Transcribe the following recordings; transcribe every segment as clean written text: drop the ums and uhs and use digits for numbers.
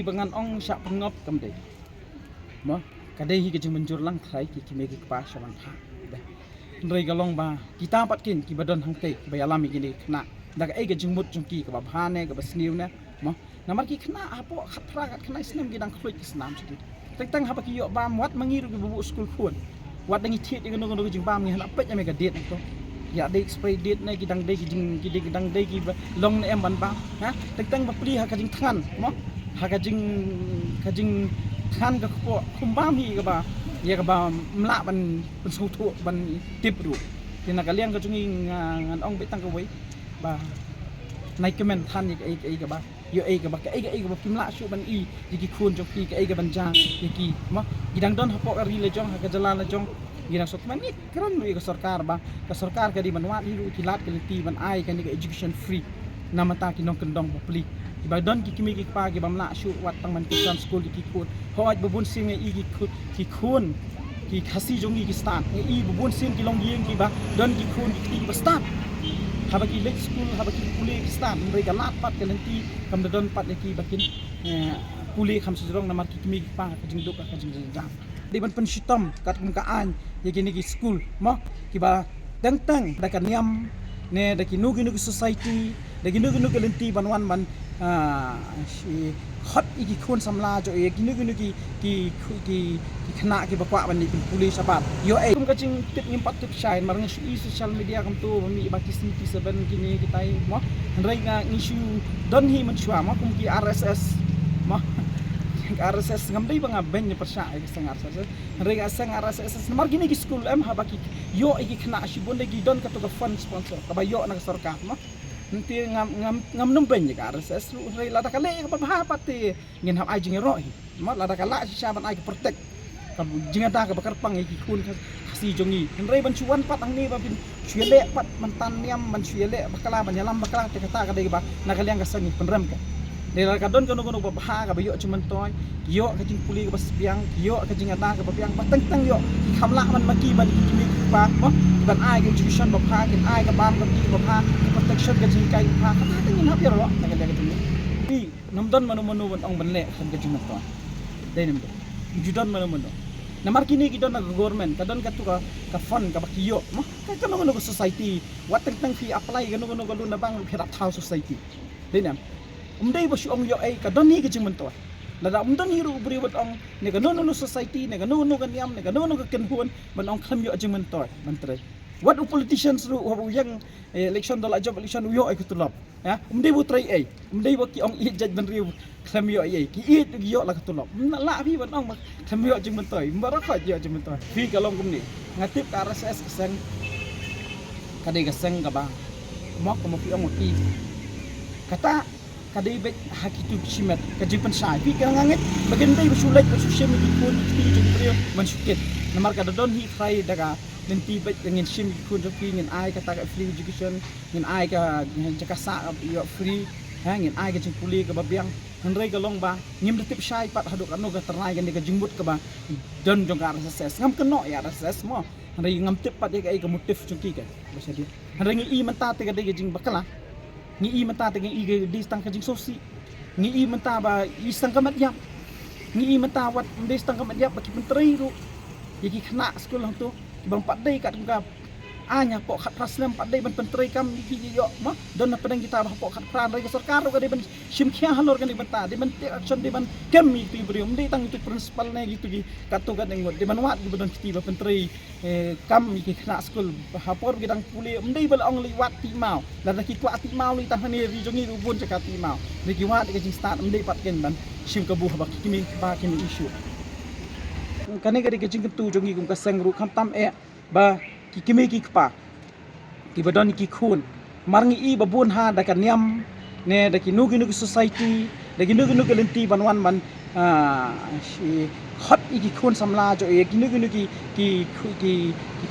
bangan ong syak pengop kamde mo kadai hi kejeng menjur lang thai ki kime ki pa shawan tha rei galong ba kita patkin ki badon hangte ba alami gini khna dak ai kejeng mut jungki ka ba bhane ka ba sniu ne mo namar ki khna apo khatra kat khna isnem gidang khluit ki snam sedit tang haba ki yo ba wat mangiru ki bubu school khun wat dangi thiet ki no jing ba mi hna pet ame ka det to ya dei spray det ne gidang dei gidang dei ki long ne em ban ba ha tang ba pli ha ka jing than mo ha ka jing than ka kho khum ba mi ka ba ya ka ba mla ban su thu ban tip ru tin ka liang ka jungi ngan ong betang ka wei ba nai kemen than ai ka ba yo ai ka ba ka ai ka ba kimla shu ban i ki khun jok ki ka ai ka ban jang ki mo gidang don ha po ka ri le jong ha ka jalan le jong gidang sot man ni kran ru ka sarkar ba ka sarkar ka di ban wat hiru ki lat ka ti ban ai ka ni ka education free namata ki nong kendong ba pli ba don ki kimi ki pa ki bamla shu wat tang man ki san school ki khun hoj bubun sim i ki khun ki khasi jongi ki start i bubun sim ki long yeng ki ba don ki khun ki ba start haba ki late school haba ki kule ki start mereka lat pat ka nanti kam don pat ki bakin kule kham sejrong namar ki kimi ki pa ka jing dok ka jing jam di ban penshitom kat kum ka an ye ki ni ki school mo ki ba tang da kan yam ne da ki nugi society da ki nugi lenti banwan ban si hot iki khun samla jo e kinu ki khna ki bakwa ban ni police abat yo e kum ka jing tip ngim pat tip shine marang social media kam tu mi ba ki 7 kini kitai mo rei nga issue don hi man chwa mo kum ki RSS mo RSS ngam dei banga ben persa e sang RSS rei ga sang RSS mar gini ki school em ha ba ki yo iki khna si bonde gi don ka to ka fund sponsor ka ba yo na sarkar mo nanti ngam numpen je ka RSS rei la dakale ka ba pati ngin hab ai jing ro hi ma la dakala si saban ai ka protect ka jing ada ka bakar pang ki kun kasi jongi rei ban chuan pat ang ni ba bin chwele pat man tan niam man chwele bakala ban yalam bakala te kata ka dei ba na kaliang ka sangi penrem ka de la ka don kono ba ka ba yo cuman toy yo ka jing puli ka bas biang yo ka jing ada ka ba biang ba tang yo khamla man maki ban ki mi pa mo ban ai ka education ba pha kin ai ka bam ka ti ba pha protection ka jing kai pha ka ta ngin hap yo ro na ka de ka ti nam don manu ban ong ban le kan ka jing to dei nam do judon manu namar kini ki don na government ka don ka tu ka fund ka ba kiyo mo ka kono ko society wat tang fi apply kono ko na bang hirap thau society dei nam umdai ba shu ong yo ai ka don ni ka jing man to la da don hiru bri wat ong ne ka no society ne ka no kan yam ne ka no ka ken huan ban ong kham yo jing man to man tre what politicians ru yang election dol job election yo ai kutulap ya umdai bu trai ai umdai ba ki ong i judge ban riu kham yo ai ki i yo la kutulap la phi ban ong kham yo jing man to mbara kha yo jing man to phi ka long kum ni ngatip ka RSS keseng kadai keseng ka ba mok mo phi ong ki kata kadai bet hakitu simet kajing pensai pi ka ngangit bagen dai basulat ba social media pun ti jing brio mansukit namar ka don hi try daga nanti bet ngin sim kun joki ngin ai ka ta free education ngin ai ka jaka sa yo free ha ngin ai ka jing puli ka babiang hanrei ka long ba ngim tip sai pat haduk anu ka ternai ka ni ka jingbut ka ba don jong ka RSS ngam keno ya RSS mo hanrei ngam tip pat ka ai ka motif joki ka basa dia hanrei ngi i menta te ka dei jing bakala ngi i menta te ngi di stang ka jing sosi ngi i menta ba i stang ka mat yap ngi i menta wat di stang ka mat yap ba ki menteri ru yaki khna school hang tu bang pat dei kat ka anya pok khat praslam pat dei ban penteri kam ki yo ma don na pedang kita pok khat pran rei sarkar ka dei ban sim khia halor kan dei ban ta dei ban te action dei ban kami ti brium dei tang itu principal ne gitu ki katu kan ngot dei ban wat di ban kiti ba penteri kam ki khna school hapor gidang puli dei bal ong li wat ti mau la ki kwa ti mau li tang ni ri jongi ru bun caka ti mau ni ki wat ki jing start dei pat ken ban sim ka bu ba ki mi ba ken issue kane ka dei jing tu jongi kum ka sang ru kham tam e ba ki kimi ki pa ki badon ki khun marngi i babun ha da kan yam ne da ki nugi society da ki nugi lenti banwan ban si hot iki khun samla jo e ki nugi ki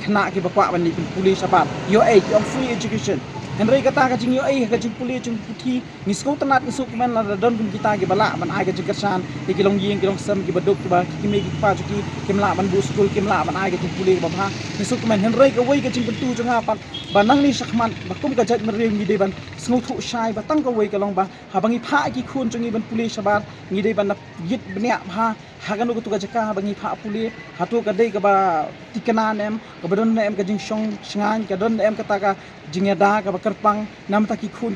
khna ki bakwa ban ni police abat yo e on free education Henry kata ka jing yo ai ka jing puli jing puthi ni sko tanat ni suk men la don kun kita ge bala ban ai ka jing kersan ki long ying ki long sam ki baduk ba ki me ki pa ki kimla ban bu school kimla ban ai ka jing puli ba ha ni suk men Henry ka wei ka jing pentu jong ha pan ba nang ni sakman ba kum ka jat meriang ni de ban sngu thu shai ba tang ka wei ka long ba ha bangi pha ki khun jong ni ban puli sabar ni de ban yit bnya ha hagan ko tu ka jaka bangi pha puli hatu ka dei ka ba tikana nem ka badon nem ka jing shong shngan ka don em ka ta ka jing ya da ka ba kerpang nam ta ki khun